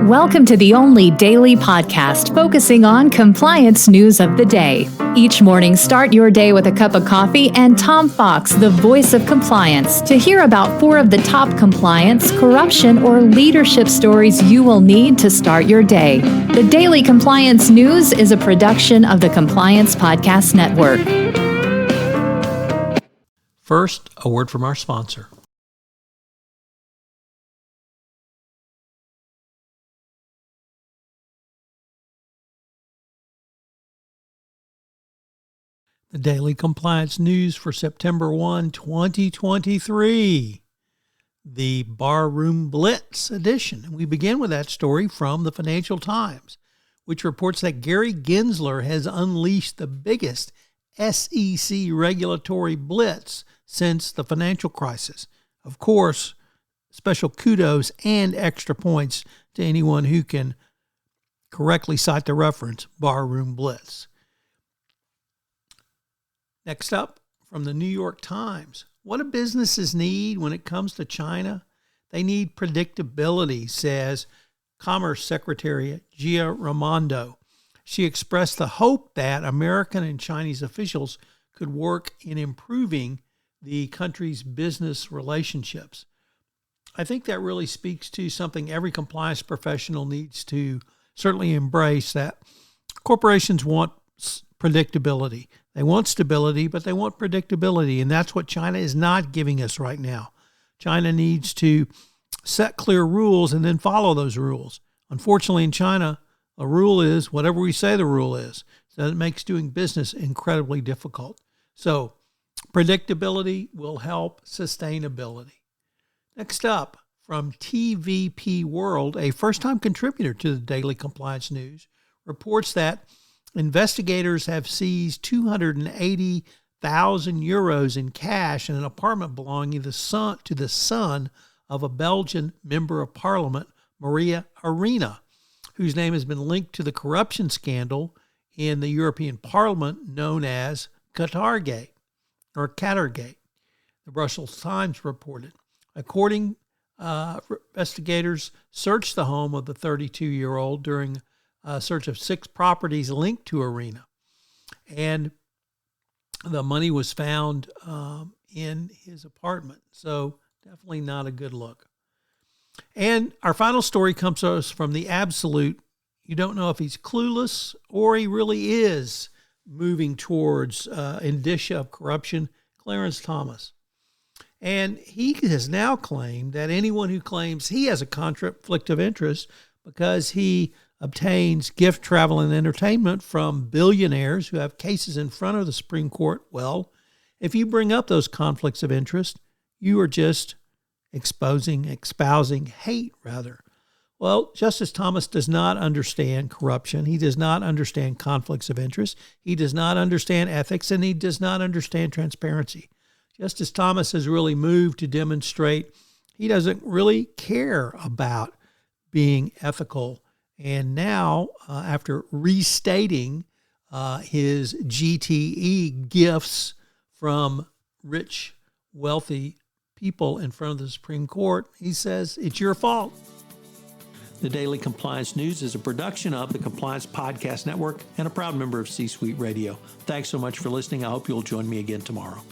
Welcome to the only daily podcast focusing on compliance news of the day. Each morning, start your day with a cup of coffee and Tom Fox, the voice of compliance, to hear about 4 of the top compliance, corruption, or leadership stories you will need to start your day. The Daily Compliance News is a production of the Compliance Podcast Network. First, a word from our sponsor. The Daily Compliance News for September 1, 2023, the Barroom Blitz edition. We begin with that story from the Financial Times, which reports that Gary Gensler has unleashed the biggest SEC regulatory blitz since the financial crisis. Of course, special kudos and extra points to anyone who can correctly cite the reference, Barroom Blitz. Next up, from the New York Times, what do businesses need when it comes to China? They need predictability, says Commerce Secretary Gia Raimondo. She expressed the hope that American and Chinese officials could work in improving the country's business relationships. I think that really speaks to something every compliance professional needs to certainly embrace, that corporations want predictability. They want stability, but they want predictability, and that's what China is not giving us right now. China needs to set clear rules and then follow those rules. Unfortunately, in China, a rule is whatever we say the rule is. So it makes doing business incredibly difficult. So predictability will help sustainability. Next up, from TVP World, a first-time contributor to the Daily Compliance News, reports that investigators have seized 280,000 euros in cash in an apartment belonging to the son of a Belgian member of parliament, Maria Arena, whose name has been linked to the corruption scandal in the European Parliament known as Qatargate, or Qatargate, the Brussels Times reported. According, investigators searched the home of the 32-year-old during a search of 6 properties linked to Arena. And the money was found in his apartment. So definitely not a good look. And our final story comes to us from the Absolute. You don't know if he's clueless or he really is moving towards indicia of corruption, Clarence Thomas. And he has now claimed that anyone who claims he has a conflict of interest because he obtains gift, travel, and entertainment from billionaires who have cases in front of the Supreme Court, well, if you bring up those conflicts of interest, you are just espousing hate, rather. Well, Justice Thomas does not understand corruption. He does not understand conflicts of interest. He does not understand ethics, and he does not understand transparency. Justice Thomas has really moved to demonstrate he doesn't really care about being ethical. And now, after restating his GTE gifts from rich, wealthy people in front of the Supreme Court, he says, it's your fault. The Daily Compliance News is a production of the Compliance Podcast Network and a proud member of C-Suite Radio. Thanks so much for listening. I hope you'll join me again tomorrow.